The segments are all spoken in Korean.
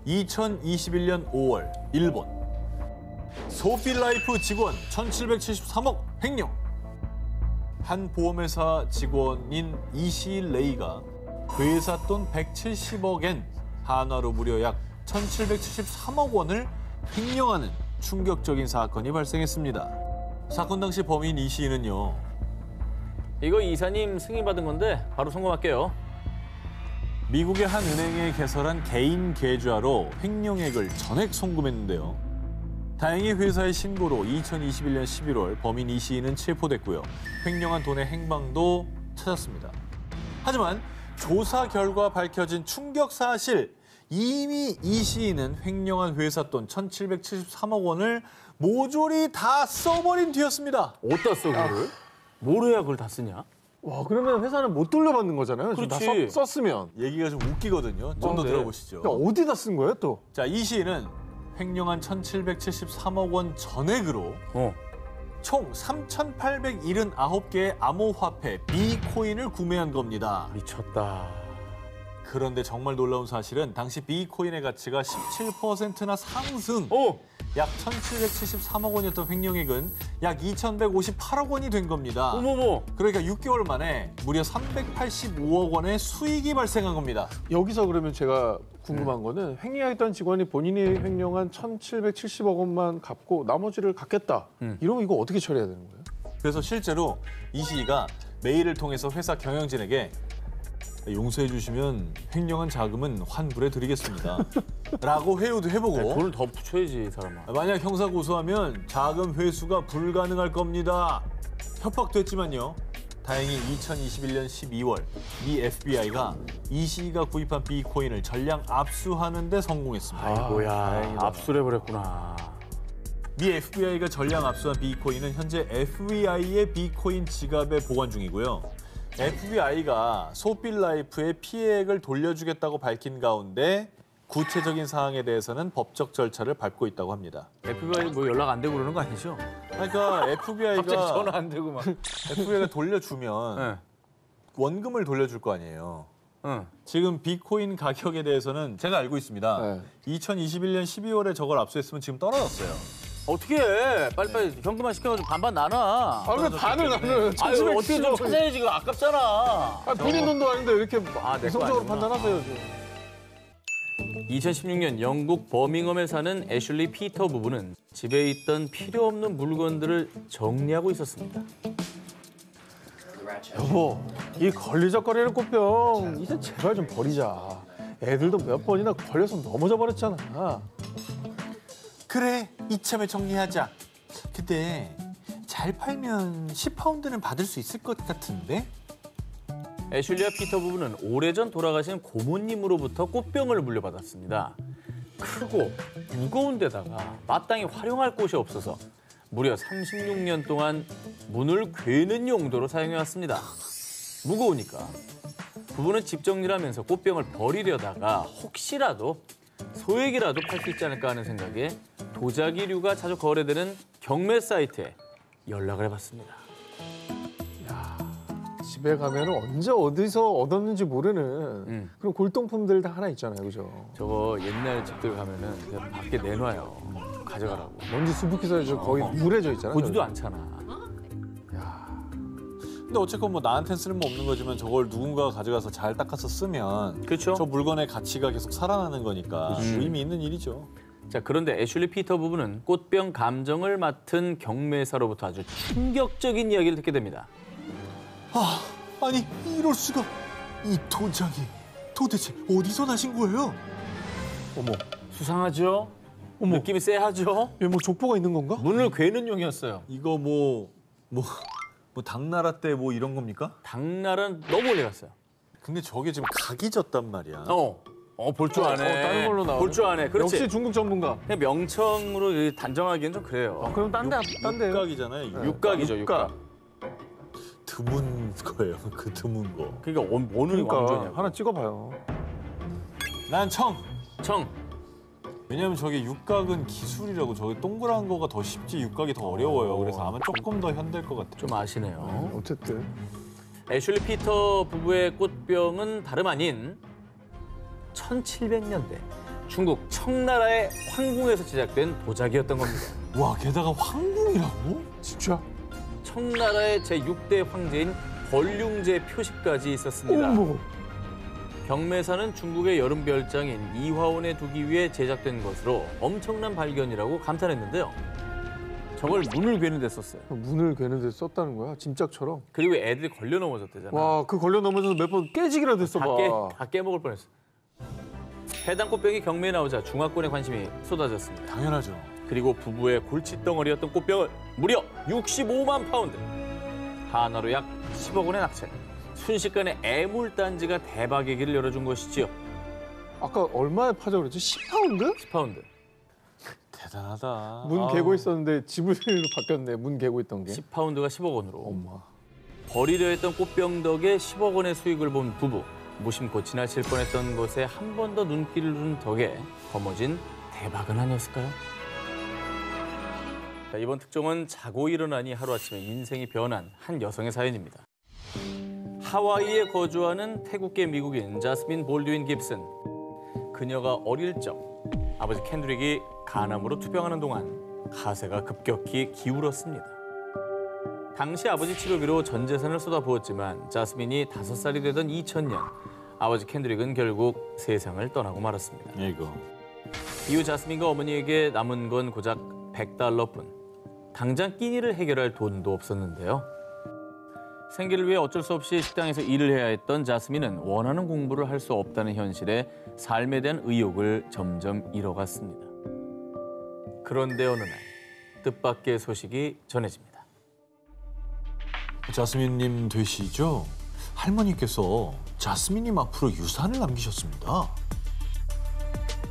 2021년 5월 일본 소피라이프 직원 1773억 횡령. 한 보험회사 직원인 이시 레이가 회사 돈 170억엔 한화로 무려 약 1773억 원을 횡령하는 충격적인 사건이 발생했습니다. 사건 당시 범인 이 시인은요. 이거 이사님 승인받은 건데 바로 송금할게요. 미국의 한 은행에 개설한 개인 계좌로 횡령액을 전액 송금했는데요. 다행히 회사의 신고로 2021년 11월 범인 이 시인은 체포됐고요. 횡령한 돈의 행방도 찾았습니다. 하지만 조사 결과 밝혀진 충격 사실, 이미 이 시인은 횡령한 회사 돈 1773억 원을 모조리 다 써버린 뒤였습니다. 어디다 써 그거를? 뭘 해야 그걸 다 쓰냐? 와, 그러면 회사는 못 돌려받는 거잖아요. 지금 다 그렇지. 썼으면. 얘기가 좀 웃기거든요. 좀 더 네. 들어보시죠. 그러니까 어디다 쓴 거예요, 또? 자, 이 시인은 횡령한 1773억 원 전액으로 총 3,879개의 암호화폐 비코인을 구매한 겁니다. 미쳤다. 그런데 정말 놀라운 사실은 당시 비코인의 가치가 17%나 상승. 약 1,773억 원이었던 횡령액은 약 2,158억 원이 된 겁니다. 어머머. 그러니까 6개월 만에 무려 385억 원의 수익이 발생한 겁니다. 여기서 그러면 제가 궁금한 거는 횡령했던 직원이 본인이 횡령한 1,770억 원만 갚고 나머지를 갚겠다. 이러면 이거 어떻게 처리해야 되는 거예요? 그래서 실제로 이 시가 메일을 통해서 회사 경영진에게 용서해 주시면 횡령한 자금은 환불해 드리겠습니다. 라고 회유도 해보고 돈을 더 붙여야지 이 사람아. 만약 형사 고소하면 자금 회수가 불가능할 겁니다. 협박됐지만요. 다행히 2021년 12월 미 FBI가 이 시가 구입한 비코인을 전량 압수하는 데 성공했습니다. 아이고야. 다행이다. 압수해버렸구나. 미 FBI가 전량 압수한 비코인은 현재 FBI의 비코인 지갑에 보관 중이고요. FBI가 소필라이프의 피해액을 돌려주겠다고 밝힌 가운데 구체적인 사항에 대해서는 법적 절차를 밟고 있다고 합니다. FBI 뭐 연락 안 되고 그러는 거 아니죠? 그러니까 갑자기 전화 FBI가 안 되고 막. 돌려주면 네. 원금을 돌려줄 거 아니에요. 응. 지금 비코인 가격에 대해서는 제가 알고 있습니다. 네. 2021년 12월에 저걸 압수했으면 지금 떨어졌어요. 어떻게 해? 빨리빨리 현금화 시켜가지고 반반 나눠. 아, 왜 반을 나는? 아유, 어떻게 좀 찾아야지. 이거 아깝잖아. 아, 본인 돈도 아닌데 왜 이렇게 내 거 이성적으로 아니구나. 판단하세요, 지금. 2016년 영국 버밍엄에 사는 애슐리 피터 부부는 집에 있던 필요 없는 물건들을 정리하고 있었습니다. 여보, 이 걸리적거리는 꽃병 이제 제발 좀 버리자. 애들도 몇 번이나 걸려서 넘어져 버렸잖아. 그래, 이참에 정리하자. 근데 잘 팔면 10파운드는 받을 수 있을 것 같은데? 애슐리와 피터 부부는 오래전 돌아가신 고모님으로부터 꽃병을 물려받았습니다. 크고 무거운 데다가 마땅히 활용할 곳이 없어서 무려 36년 동안 문을 괴는 용도로 사용해왔습니다. 무거우니까. 부부는 집 정리를 하면서 꽃병을 버리려다가 혹시라도 소액이라도 팔 수 있지 않을까 하는 생각에 도자기류가 자주 거래되는 경매 사이트에 연락을 해봤습니다. 집에 가면 언제 어디서 얻었는지 모르는 그런 골동품들 다 하나 있잖아요, 그죠? 저거 옛날 집들 가면은 그냥 밖에 내놔요. 가져가라고. 먼지 수북해서 거의 물해져 있잖아요. 보지도 않잖아. 근데 어쨌건 뭐 나한테는 쓸모없는 거지만 저걸 누군가가 가져가서 잘 닦아서 쓰면 그렇죠. 저 물건의 가치가 계속 살아나는 거니까 의미 있는 일이죠. 자, 그런데 애슐리 피터 부부는 꽃병 감정을 맡은 경매사로부터 아주 충격적인 이야기를 듣게 됩니다. 아니 이럴 수가. 이 도장이 도대체 어디서 나신 거예요? 어머, 수상하죠? 어머. 느낌이 쎄하죠? 얘 뭐 족보가 있는 건가? 문을 괴는 용이었어요. 이거 뭐 당나라 때 뭐 이런 겁니까? 당나라는 너무 오래 갔어요. 근데 저게 지금 각이 졌단 말이야. 볼 줄 아네. 다른 걸로 나오네. 볼 줄 아네. 그렇지. 역시 중국 전문가. 그냥 명청으로 단정하기엔 좀 그래요. 그럼 딴데 육각이잖아요. 육각이죠, 육각. 드문 거예요. 그 드문 거. 그러니까 어느 그러니까 왕조냐. 하나 찍어봐요. 난 청. 청. 왜냐면 저게 육각은 기술이라고 저게 동그란 거가 더 쉽지 육각이 더 어려워요. 그래서 아마 조금 더 현대일 것 같아요. 좀 아시네요. 어쨌든 애슐리 피터 부부의 꽃병은 다름 아닌 1700년대 중국 청나라의 황궁에서 제작된 도자기였던 겁니다. 와, 게다가 황궁이라고? 진짜? 청나라의 제6대 황제인 벌륭제 표시까지 있었습니다. 어머. 경매사는 중국의 여름 별장인 이화원에 두기 위해 제작된 것으로 엄청난 발견이라고 감탄했는데요. 저걸 문을 괴는 데 썼어요. 문을 괴는 데 썼다는 거야? 짐짝처럼? 그리고 애들이 걸려 넘어졌대잖아. 와, 그 걸려 넘어져서 몇 번 깨지기라도 했어 봐. 다 깨먹을 뻔했어. 해당 꽃병이 경매에 나오자 중화권의 관심이 쏟아졌습니다. 당연하죠. 그리고 부부의 골칫덩어리였던 꽃병을 무려 65만 파운드. 한화로 약 10억 원에 낙찰. 순식간에 애물단지가 대박의 길을 열어준 것이지요. 아까 얼마에 파자고 그랬지? 10파운드? 10파운드. 대단하다. 문 개고 있었는데 지불로 바뀌었네. 문 개고 있던 게. 10파운드가 10억 원으로. 엄마. 버리려 했던 꽃병 덕에 10억 원의 수익을 본 부부. 무심코 지나칠 뻔했던 것에 한 번 더 눈길을 둔 덕에 거머쥔 대박은 아니었을까요? 자, 이번 특종은 자고 일어나니 하루아침에 인생이 변한 한 여성의 사연입니다. 하와이에 거주하는 태국계 미국인 자스민 볼드윈 깁슨. 그녀가 어릴 적 아버지 켄드릭이 간암으로 투병하는 동안 가세가 급격히 기울었습니다. 당시 아버지 치료비로 전 재산을 쏟아부었지만 자스민이 5살이 되던 2000년 아버지 켄드릭은 결국 세상을 떠나고 말았습니다. 이거. 이후 자스민과 어머니에게 남은 건 고작 $100뿐. 당장 끼니를 해결할 돈도 없었는데요. 생계를 위해 어쩔 수 없이 식당에서 일을 해야 했던 자스민은 원하는 공부를 할 수 없다는 현실에 삶에 대한 의욕을 점점 잃어갔습니다. 그런데 어느 날 뜻밖의 소식이 전해집니다. 자스민님 되시죠? 할머니께서 자스민님 앞으로 유산을 남기셨습니다.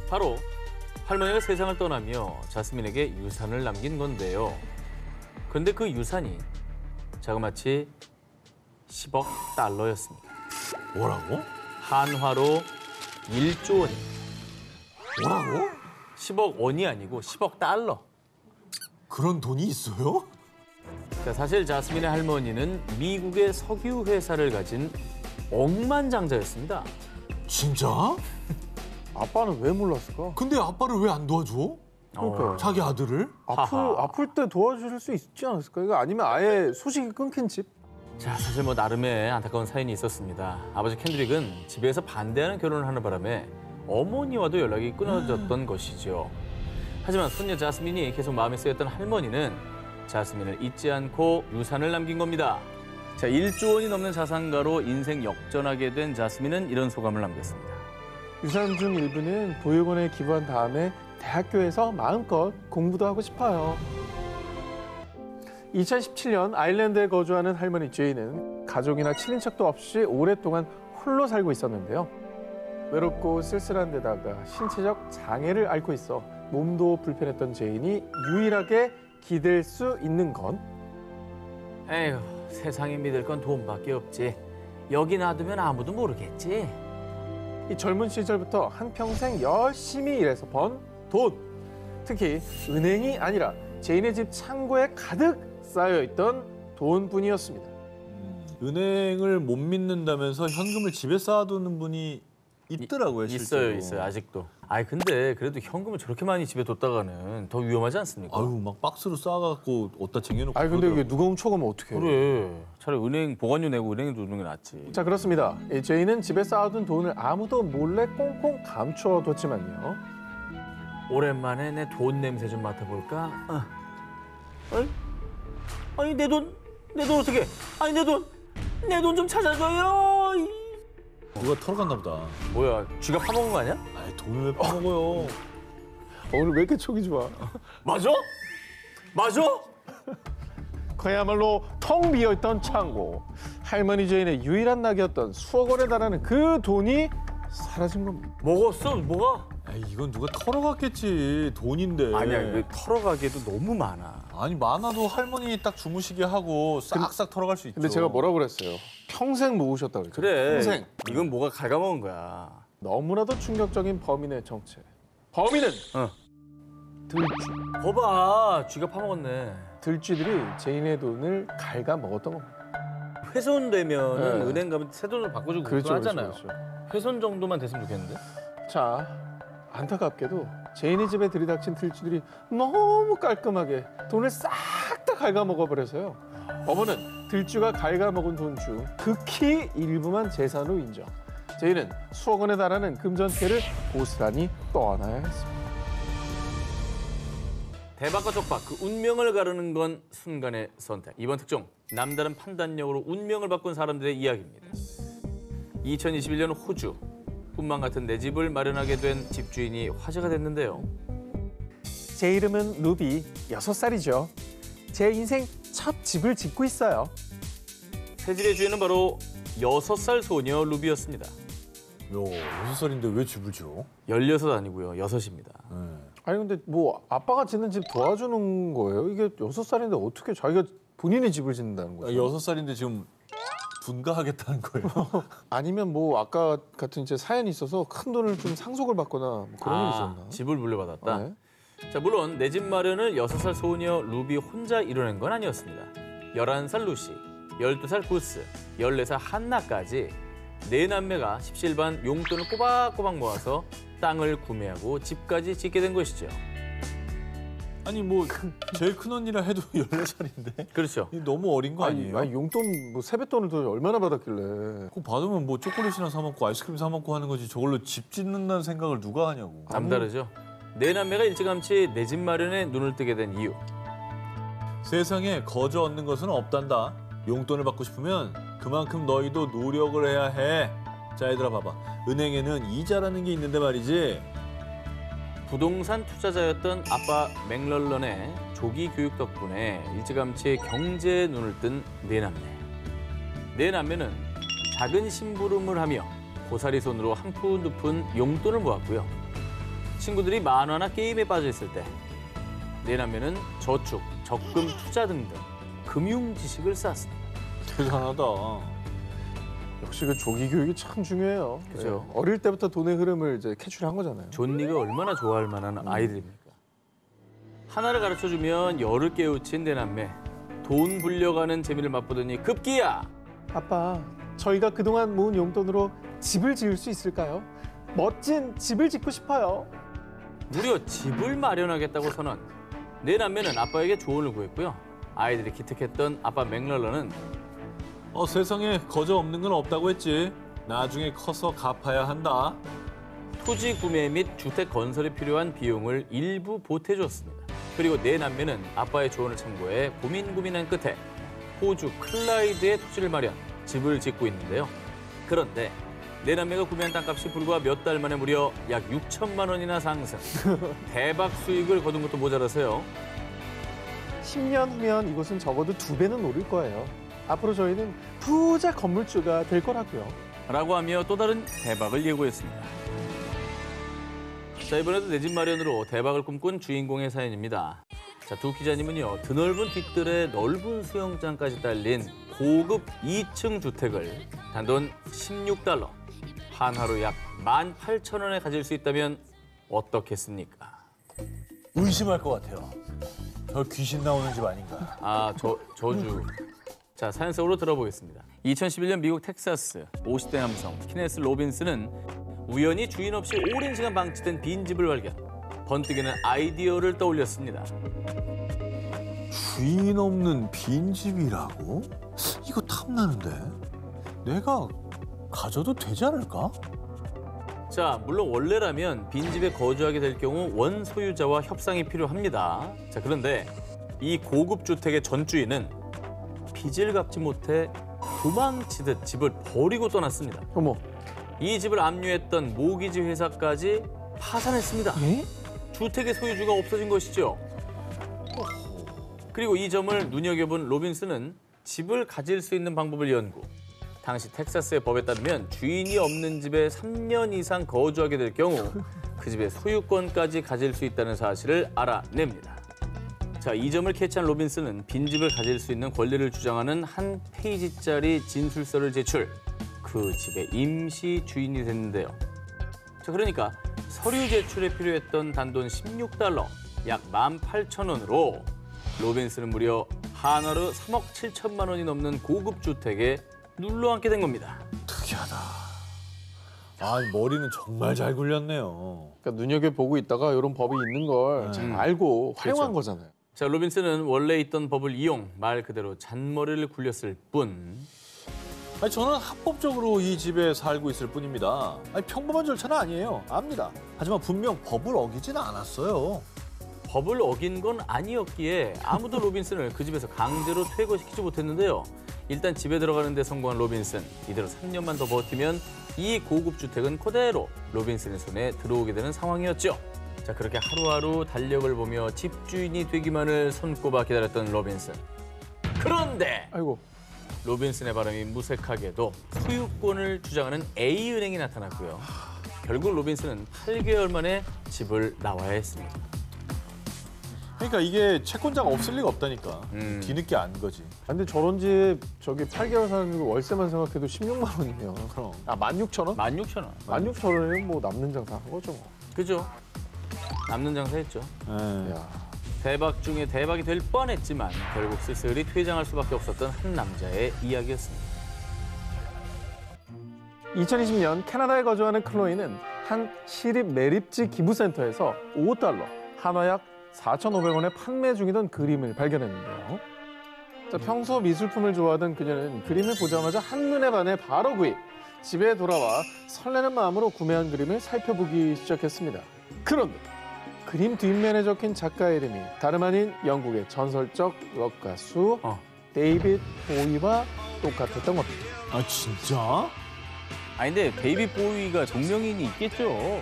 바로 할머니가 세상을 떠나며 자스민에게 유산을 남긴 건데요. 근데 그 유산이 자그마치 10억 달러였습니다. 뭐라고? 한화로 1조 원. 뭐라고? 10억 원이 아니고 10억 달러. 그런 돈이 있어요? 자, 사실 자스민의 할머니는 미국의 석유 회사를 가진 억만장자였습니다. 진짜? 아빠는 왜 몰랐을까? 근데 아빠를 왜 안 도와줘? 그러니까. 자기 아들을? 하하. 아플 때 도와줄 수 있지 않았을까? 이거 아니면 아예 소식이 끊긴 집? 자, 사실 뭐 나름의 안타까운 사연이 있었습니다. 아버지 켄드릭은 집에서 반대하는 결혼을 하는 바람에 어머니와도 연락이 끊어졌던 것이죠. 하지만 손녀 자스민이 계속 마음에 쓰였던 할머니는 자스민을 잊지 않고 유산을 남긴 겁니다. 자, 1조 원이 넘는 자산가로 인생 역전하게 된 자스민은 이런 소감을 남겼습니다. 유산 중 일부는 보육원에 기부한 다음에 대학교에서 마음껏 공부도 하고 싶어요. 2017년 아일랜드에 거주하는 할머니 제이는 가족이나 친인척도 없이 오랫동안 홀로 살고 있었는데요. 외롭고 쓸쓸한 데다가 신체적 장애를 앓고 있어 몸도 불편했던 제인이 유일하게 기댈 수 있는 건 에휴, 세상에 믿을 건 돈밖에 없지. 여기 놔두면 아무도 모르겠지. 이 젊은 시절부터 한평생 열심히 일해서 번 돈. 특히 은행이 아니라 제인의 집 창고에 가득 쌓여있던 돈뿐이었습니다. 은행을 못 믿는다면서 현금을 집에 쌓아두는 분이 있더라고요, 실제로. 있어요, 아직도. 아이, 근데 그래도 현금을 저렇게 많이 집에 뒀다가는 더 위험하지 않습니까? 아유, 막 박스로 쌓아갖고 어디다 쟁여놓고. 아니 근데 이게 그러더라고요. 누가 훔쳐가면 어떡해. 그래. 차라리 은행 보관료 내고 은행에 두는 게 낫지. 자, 그렇습니다. 이 제인은 집에 쌓아둔 돈을 아무도 몰래 꽁꽁 감춰뒀지만요. 오랜만에 내 돈 냄새 좀 맡아볼까? 아니, 내 돈 어떻게? 아니, 내 돈 좀 찾아줘요. 누가 털어갔나 보다. 뭐야, 쥐가 파먹은 거 아니야? 아이, 돈을 왜 파먹어요? 오늘 왜 이렇게 촉이 좋아? 맞아? 맞아? 그야말로 텅 비어있던 창고. 할머니 제인의 유일한 낙이었던 수억 원에 달하는 그 돈이 사라진 겁니다. 먹었어? 뭐가? 에이, 이건 누가 털어갔겠지. 돈인데. 아니야, 이거 털어가기에도 너무 많아. 아니, 많아도 할머니 딱 주무시게 하고 싹싹 털어갈 수 있죠. 근데 제가 뭐라고 그랬어요? 평생 모으셨다고 그랬죠. 그래. 평생. 이건 뭐가 갉아먹은 거야. 너무나도 충격적인 범인의 정체. 범인은 들쥐. 거봐, 쥐가 파먹었네. 들쥐들이 제인의 돈을 갉아먹었던 겁니다. 훼손되면은 네. 은행 가면 새 돈을 바꿔주고 그렇죠, 하잖아요. 그렇죠. 훼손 정도만 됐으면 좋겠는데? 자, 안타깝게도 제인의 집에 들이닥친 들쥐들이 너무 깔끔하게 돈을 싹 다 갉아먹어버려서요. 어머는 들쥐가 갉아먹은 돈 중 극히 일부만 재산으로 인정. 제인은 수억 원에 달하는 금전태를 고스란히 떠안아야 했습니다. 대박과 쪽박, 그 운명을 가르는 건 순간의 선택. 이번 특종, 남다른 판단력으로 운명을 바꾼 사람들의 이야기입니다. 2021년 호주, 꿈만 같은 내 집을 마련하게 된 집주인이 화제가 됐는데요. 제 이름은 루비, 6살이죠. 제 인생 첫 집을 짓고 있어요. 새 집의 주인은 바로 6살 소녀 루비였습니다. 요 6살인데 왜 집을 지어? 16 아니고요, 6입니다. 아니 근데 뭐 아빠가 짓는 집 도와주는 거예요? 이게 6살인데 어떻게 자기가 본인의 집을 짓는다는 거죠? 6살인데 지금 분가하겠다는 거예요. 아니면 뭐 아까 같은 이제 사연이 있어서 큰 돈을 좀 상속을 받거나 뭐 그런 일이 있었나? 집을 물려받았다. 네. 자, 물론 내 집 마련을 6살 소녀 루비 혼자 이뤄낸 건 아니었습니다. 11살 루시, 12살 구스, 14살 한나까지 네 남매가 십실반 용돈을 꼬박꼬박 모아서 땅을 구매하고 집까지 짓게 된 것이죠. 아니 뭐 제일 큰 언니라 해도 14살인데 그렇죠. 너무 어린 거 아니에요? 아니 용돈 뭐 세뱃돈을 도 얼마나 받았길래? 그거 받으면 뭐 초콜릿이나 사 먹고 아이스크림 사 먹고 하는 거지 저걸로 집 짓는다는 생각을 누가 하냐고. 남다르죠. 네 남매가 일찌감치 내 집 마련에 눈을 뜨게 된 이유. 세상에 거저 얻는 것은 없단다. 용돈을 받고 싶으면 그만큼 너희도 노력을 해야 해. 자, 얘들아 봐봐. 은행에는 이자라는 게 있는데 말이지. 부동산 투자자였던 아빠 맥럴런의 조기 교육 덕분에 일찌감치 경제에 눈을 뜬 네 남매. 네 남매는 작은 심부름을 하며 고사리 손으로 한 푼 두 푼 용돈을 모았고요. 친구들이 만화나 게임에 빠져 있을 때 네 남매는 저축, 적금, 투자 등등 금융 지식을 쌓았습니다. 대단하다. 역시 그 조기 교육이 참 중요해요. 그죠. 네. 어릴 때부터 돈의 흐름을 이제 캐치를 한 거잖아요. 존니가 얼마나 좋아할 만한 아이들입니까? 하나를 가르쳐주면 열을 깨우친 네 남매. 돈 불려가는 재미를 맛보더니 급기야! 아빠, 저희가 그동안 모은 용돈으로 집을 지을 수 있을까요? 멋진 집을 짓고 싶어요. 무려 집을 마련하겠다고 선언. 네 남매는 아빠에게 조언을 구했고요. 아이들이 기특했던 아빠 맥럴런은 세상에 거저 없는 건 없다고 했지. 나중에 커서 갚아야 한다. 토지 구매 및 주택 건설에 필요한 비용을 일부 보태줬습니다. 그리고 네 남매는 아빠의 조언을 참고해 고민한 끝에 호주 클라이드에 토지를 마련, 집을 짓고 있는데요. 그런데 네 남매가 구매한 땅값이 불과 몇 달 만에 무려 약 6천만 원이나 상승. 대박 수익을 거둔 것도 모자라서요. 10년 후면 이곳은 적어도 2배는 오를 거예요. 앞으로 저희는 부자 건물주가 될 거라고요. 라고 하며 또 다른 대박을 예고했습니다. 자, 이번에도 내 집 마련으로 대박을 꿈꾼 주인공의 사연입니다. 자, 두 기자님은요, 드넓은 뒷뜰에 넓은 수영장까지 딸린 고급 2층 주택을 단돈 16달러, 한화로 약 18,000원에 가질 수 있다면 어떻겠습니까? 의심할 것 같아요. 저 귀신 나오는 집 아닌가. 아, 저주. 자, 사연 속으로 들어보겠습니다. 2011년 미국 텍사스 50대 남성 키네스 로빈스는 우연히 주인 없이 오랜 시간 방치된 빈집을 발견. 번뜩이는 아이디어를 떠올렸습니다. 주인 없는 빈집이라고? 이거 탐나는데. 내가 가져도 되지 않을까? 자, 물론 원래라면 빈집에 거주하게 될 경우 원소유자와 협상이 필요합니다. 자, 그런데 이 고급 주택의 전주인은 빚을 갚지 못해 도망치듯 집을 버리고 떠났습니다. 어머, 이 집을 압류했던 모기지 회사까지 파산했습니다. 예? 주택의 소유주가 없어진 것이죠. 그리고 이 점을 눈여겨본 로빈스는 집을 가질 수 있는 방법을 연구. 당시 텍사스의 법에 따르면 주인이 없는 집에 3년 이상 거주하게 될 경우 그 집의 소유권까지 가질 수 있다는 사실을 알아냅니다. 자, 이 점을 캐치한 로빈스는 빈집을 가질 수 있는 권리를 주장하는 한 페이지짜리 진술서를 제출. 그 집의 임시 주인이 됐는데요. 자, 그러니까 서류 제출에 필요했던 단돈 16달러, 약 18,000원으로 로빈스는 무려 한화로 3억 7천만 원이 넘는 고급 주택에 눌러앉게 된 겁니다. 특이하다. 아, 머리는 정말 잘 굴렸네요. 그러니까 눈여겨보고 있다가 이런 법이 있는 걸 잘 알고 활용한 거잖아요. 자, 로빈슨은 원래 있던 법을 이용 말 그대로 잔머리를 굴렸을 뿐. 아니, 저는 합법적으로 이 집에 살고 있을 뿐입니다. 아니, 평범한 절차는 아니에요. 압니다. 하지만 분명 법을 어기지는 않았어요. 법을 어긴 건 아니었기에 아무도 로빈슨을 그 집에서 강제로 퇴거시키지 못했는데요. 일단 집에 들어가는 데 성공한 로빈슨. 이대로 3년만 더 버티면 이 고급 주택은 그대로 로빈슨의 손에 들어오게 되는 상황이었죠. 자, 그렇게 하루하루 달력을 보며 집주인이 되기만을 손꼽아 기다렸던 로빈슨. 그런데 아이고. 로빈슨의 바람이 무색하게도 소유권을 주장하는 A은행이 나타났고요. 결국 로빈슨은 8개월 만에 집을 나와야 했습니다. 그러니까 이게 채권자가 없을 리가 없다니까. 뒤늦게 안 거지. 근데 저런 집 저기 8개월 사는 거 월세만 생각해도 16만 원이면 그럼. 아 16,000원? 16,000원. 16,000원이면 뭐 남는 장사 한 거죠. 뭐. 그죠? 남는 장사했죠. 네. 야. 대박 중에 대박이 될 뻔했지만 결국 쓸쓸히 퇴장할 수밖에 없었던 한 남자의 이야기였습니다. 2020년 캐나다에 거주하는 클로이는 한 시립 매립지 기부센터에서 $5, 한화약 4,500원에 판매 중이던 그림을 발견했는데요. 자, 평소 미술품을 좋아하던 그녀는 그림을 보자마자 한눈에 반해 바로 구입. 집에 돌아와 설레는 마음으로 구매한 그림을 살펴보기 시작했습니다. 그런데 그림 뒷면에 적힌 작가의 이름이 다름 아닌 영국의 전설적 록 가수 데이빗 보이와 똑같았던 겁니다. 아, 진짜? 아니 근데 데이빗 보이가 동명이인이 있겠죠.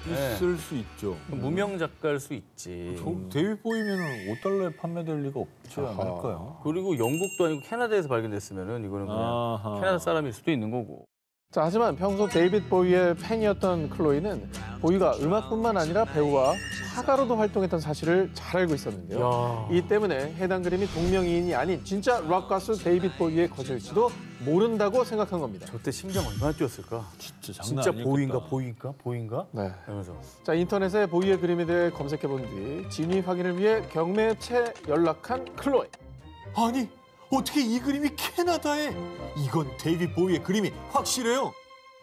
있을 수 있죠. 무명 작가일 수 있지. 데이빗 보이면은 $5에 판매될 리가 없지 않을까요? 그리고 영국도 아니고 캐나다에서 발견됐으면은 이거는 그냥 아하. 캐나다 사람일 수도 있는 거고. 자, 하지만 평소 데이빗 보이의 팬이었던 클로이는 보이가 음악뿐만 아니라 배우와 화가로도 활동했던 사실을 잘 알고 있었는데요. 이 때문에 해당 그림이 동명이인이 아닌 진짜 록 가수 데이빗 보이의 것일지도 모른다고 생각한 겁니다. 저때 심장 얼마나 뛰었을까? 진짜 장난 진짜 아니겠다. 보인가? 네. 이러면서. 자, 인터넷에 보이의 그림에 대해 검색해본 뒤 진위 확인을 위해 경매업체에 연락한 클로이. 아니, 어떻게 이 그림이 캐나다에? 이건 데이빗 보이의 그림이 확실해요.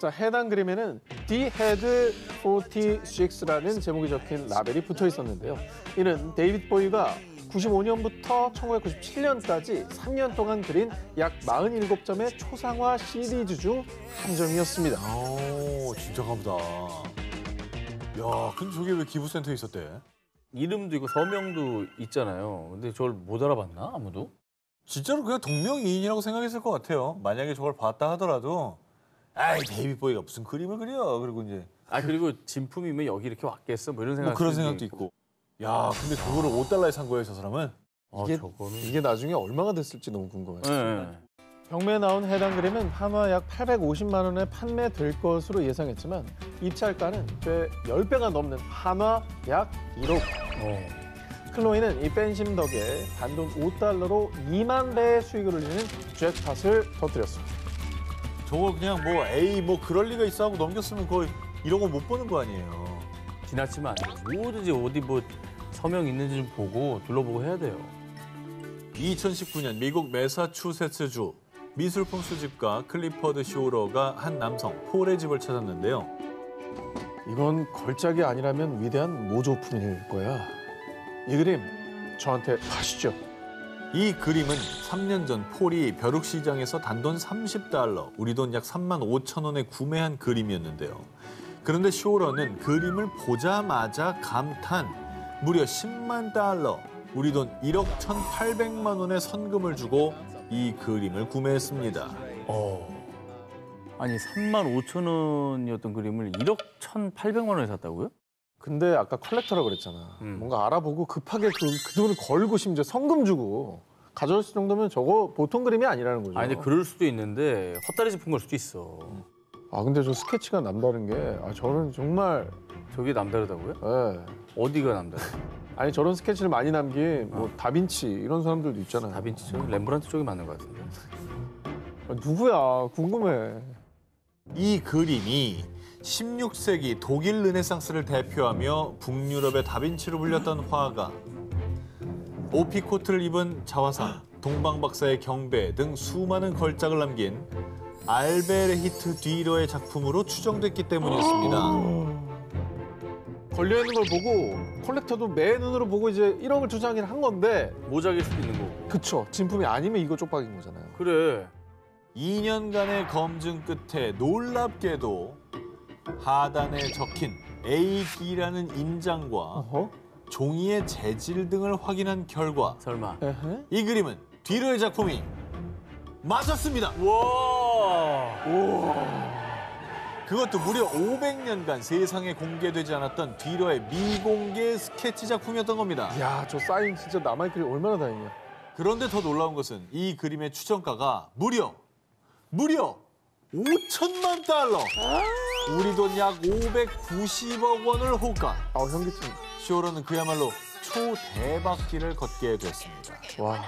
자, 해당 그림에는 The Head 46라는 제목이 적힌 라벨이 붙어 있었는데요. 이는 데이빗 보이가 95년부터 1997년까지 3년 동안 그린 약 47점의 초상화 시리즈 중 한 점이었습니다. 오, 진짜 가보다. 야, 근데 저게 왜 기부센터에 있었대? 이름도 있고 서명도 있잖아요. 근데 저걸 못 알아봤나 아무도? 진짜로 그냥 동명이인이라고 생각했을 것 같아요. 만약에 저걸 봤다 하더라도 아이, 데이빗 보이가 무슨 그림을 그려. 그리고 이제 그리고 진품이면 여기 이렇게 왔겠어? 뭐 이런 생각. 뭐 그런 생각도 있고. 야, 근데 그거를 $5에 산 거예요, 저 사람은? 이게 나중에 얼마가 됐을지 너무 궁금해요. 네. 경매에 나온 해당 그림은 한화 약 850만 원에 판매될 것으로 예상했지만 입찰가는 꽤 10배가 넘는 한화 약 1억. 클로이는 이 팬심 덕에 단돈 $5로 2만 배의 수익을 올리는 잭팟을 터뜨렸습니다. 저거 그냥 뭐 에이 뭐 그럴 리가 있어 하고 넘겼으면 거의 이런 거 못 보는 거 아니에요. 지나치면 안 돼. 뭐든지 어디 뭐 서명 있는지 좀 보고 둘러보고 해야 돼요. 2019년 미국 매사추세츠주 미술품 수집가 클리퍼드 쇼러가 한 남성 폴의 집을 찾았는데요. 이건 걸작이 아니라면 위대한 모조품일 거야. 이 그림 저한테 파시죠. 이 그림은 3년 전 폴이 벼룩시장에서 단돈 $30, 우리 돈 약 35,000원에 구매한 그림이었는데요. 그런데 쇼러는 그림을 보자마자 감탄, 무려 $10만, 우리 돈 1억 1,800만 원의 선금을 주고 이 그림을 구매했습니다. 아니 35,000원이었던 그림을 1억 1,800만 원에 샀다고요? 근데 아까 컬렉터라고 그랬잖아. 뭔가 알아보고 급하게 그 돈을 걸고 심지어 성금 주고 가져왔을 정도면 저거 보통 그림이 아니라는 거죠. 아니 근데 그럴 수도 있는데 헛다리 짚은 걸 수도 있어. 아 근데 저 스케치가 남다른 게 저는 정말 저게 남다르다고요? 예. 어디가 남다르? 아니 저런 스케치를 많이 남긴 뭐 다빈치 이런 사람들도 있잖아요. 다빈치 쪽, 렘브란트 쪽이 맞는 것 같은데. 누구야? 궁금해. 이 그림이 16세기 독일 르네상스를 대표하며 북유럽의 다빈치로 불렸던 화가 오피코트를 입은 자화상, 동방박사의 경배 등 수많은 걸작을 남긴 알베르히트 뒤러의 작품으로 추정됐기 때문이었습니다. 걸려있는 걸 보고 컬렉터도 매 눈으로 보고 이제 1억을 투자하긴 한 건데 모작일 수도 있는 거고. 그쵸. 진품이 아니면 이거 쪽박인 거잖아요. 그래. 2년간의 검증 끝에 놀랍게도 하단에 적힌 AD라는 인장과 어허? 종이의 재질 등을 확인한 결과 설마. 에헤? 이 그림은 뒤러의 작품이 맞았습니다. 와. 그것도 무려 500년간 세상에 공개되지 않았던 뒤러의 미공개 스케치 작품이었던 겁니다. 이야, 저 사인 진짜 남아있길래 얼마나 다행이야. 그런데 더 놀라운 것은 이 그림의 추정가가 무려 5천만 달러! 우리 돈 약 590억 원을 호가. 아, 현기증. 쇼로는 그야말로 초대박기를 걷게 됐습니다. 와.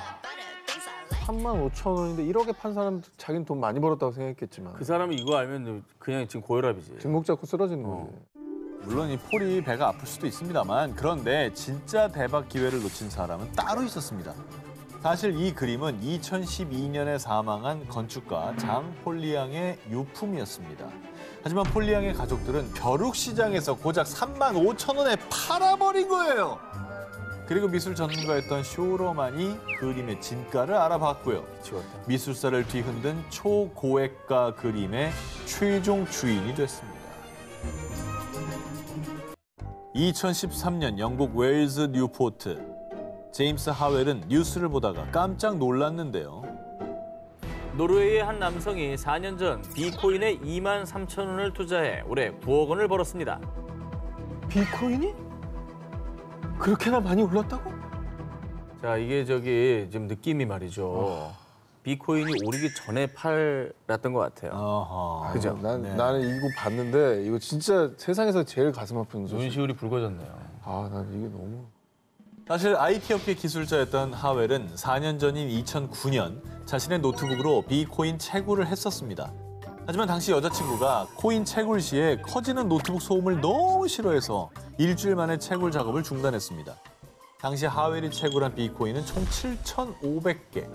35,000원인데 1억에 판 사람도 자기는 돈 많이 벌었다고 생각했겠지만 그 사람이 이거 알면 그냥 지금 고혈압이지. 뒷목 잡고 쓰러지는 거지. 물론 이 폴이 배가 아플 수도 있습니다만 그런데 진짜 대박 기회를 놓친 사람은 따로 있었습니다. 사실 이 그림은 2012년에 사망한 건축가 장 폴리앙의 유품이었습니다. 하지만 폴리앙의 가족들은 벼룩시장에서 고작 35,000원에 팔아버린 거예요. 그리고 미술 전문가였던 쇼러만이 그림의 진가를 알아봤고요. 미치겠다. 미술사를 뒤흔든 초고액가 그림의 최종 주인이 됐습니다. 2013년 영국 웨일즈 뉴포트. 제임스 하웰은 뉴스를 보다가 깜짝 놀랐는데요. 노르웨이의 한 남성이 4년 전 비코인에 23,000원을 투자해 올해 9억 원을 벌었습니다. 비트코인이? 그렇게나 많이 올랐다고? 자, 이게 지금 느낌이 말이죠. 비코인이 오르기 전에 팔았던 것 같아요. 어허. 그죠? 네. 나는 이거 봤는데 이거 진짜 세상에서 제일 가슴 아픈 소식. 눈시울이 붉어졌네요. 아, 난 이게 너무... 사실 IT 업계 기술자였던 하웰은 4년 전인 2009년 자신의 노트북으로 비코인 채굴을 했었습니다. 하지만 당시 여자친구가 코인 채굴 시에 커지는 노트북 소음을 너무 싫어해서 일주일 만에 채굴 작업을 중단했습니다. 당시 하웰이 채굴한 비코인은 총 7,500개.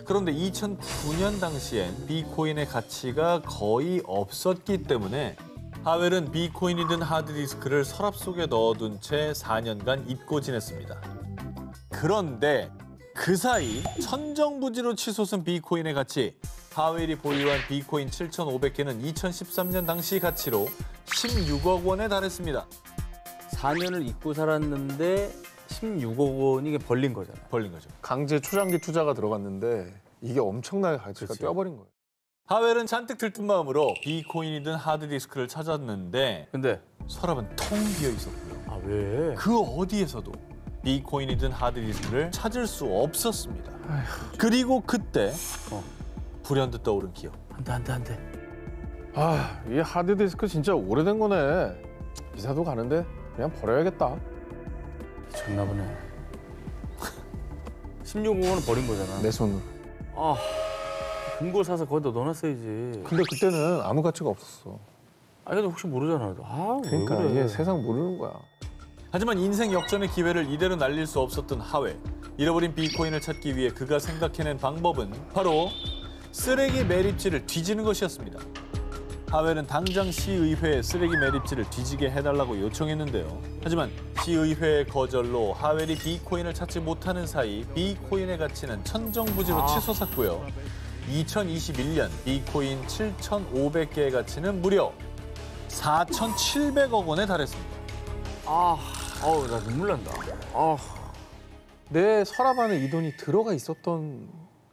그런데 2009년 당시엔 비코인의 가치가 거의 없었기 때문에 하웰은 비코인이 든 하드디스크를 서랍 속에 넣어둔 채 4년간 잊고 지냈습니다. 그런데 그 사이 천정부지로 치솟은 비코인의 가치, 하웰이 보유한 비코인 7,500개는 2013년 당시 가치로 16억 원에 달했습니다. 4년을 잊고 살았는데 16억 원이 이게 벌린 거잖아요. 벌린 거죠. 강제 초장기 투자가 들어갔는데 이게 엄청나게 가치가 그치. 뛰어버린 거예요. 하웰은 잔뜩 들뜬 마음으로 비코인이 든 하드디스크를 찾았는데 근데 서랍은 텅 비어 있었고요. 아, 왜? 그 어디에서도 비코인이 든 하드디스크를 찾을 수 없었습니다. 그리고 그때 불현듯 떠오른 기억. 안 돼. 아, 이 하드디스크 진짜 오래된 거네. 이사도 가는데 그냥 버려야겠다. 미쳤나 보네. 16억 원을 버린 거잖아. 내 손으로. 아, 금고 사서 거기다 넣어놨어야지. 근데 그때는 아무 가치가 없었어. 아, 근데 혹시 모르잖아. 아, 그러니까 왜 그래? 이게 세상 모르는 거야. 하지만 인생 역전의 기회를 이대로 날릴 수 없었던 하웰. 잃어버린 비코인을 찾기 위해 그가 생각해낸 방법은 바로 쓰레기 매립지를 뒤지는 것이었습니다. 하웰은 당장 시의회에 쓰레기 매립지를 뒤지게 해달라고 요청했는데요. 하지만 시의회의 거절로 하웰이 비코인을 찾지 못하는 사이 비코인의 가치는 천정부지로 치솟았고요. 2021년 비코인 7,500개의 가치는 무려 4,700억 원에 달했습니다. 나 눈물 난다. 내 서랍 안에 이 돈이 들어가 있었던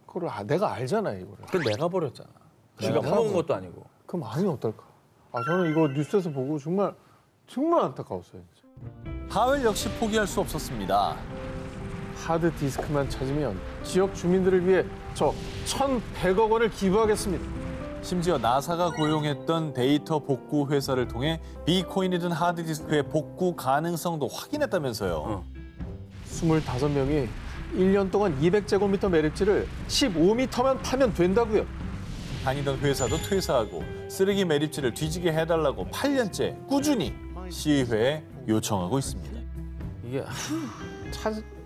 거를 내가 알잖아, 이거를. 근데 내가 버렸잖아. 내가 지가 파먹은 버렸어. 것도 아니고. 그 마음이 어떨까? 아, 저는 이거 뉴스에서 보고 정말 안타까웠어요. 진짜. 하웰 역시 포기할 수 없었습니다. 하드디스크만 찾으면 지역 주민들을 위해 저 1,100억 원을 기부하겠습니다. 심지어 나사가 고용했던 데이터 복구 회사를 통해 비코인이 든 하드디스크의 복구 가능성도 확인했다면서요. 25명이 1년 동안 200제곱미터 매립지를 15m만 파면 된다고요. 다니던 회사도 퇴사하고 쓰레기 매립지를 뒤지게 해달라고 8년째 꾸준히 시의회에 요청하고 있습니다. 이게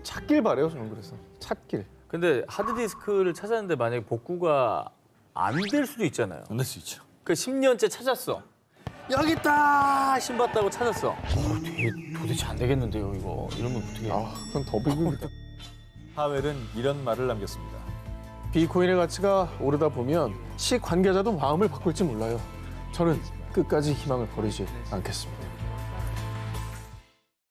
찾길 바래요, 저는 그래서. 찾길. 근데 하드디스크를 찾았는데 만약에 복구가 안 될 수도 있잖아요. 만날 수 있죠. 그 10년째 찾았어. 여기 있다! 신봤다고 찾았어. 도대체 안 되겠는데요, 이거. 이러면 어떻게 해? 그건 더 비극이다. 하웰은 이런 말을 남겼습니다. 비코인의 가치가 오르다 보면 시 관계자도 마음을 바꿀지 몰라요. 저는 끝까지 희망을 버리지 않겠습니다.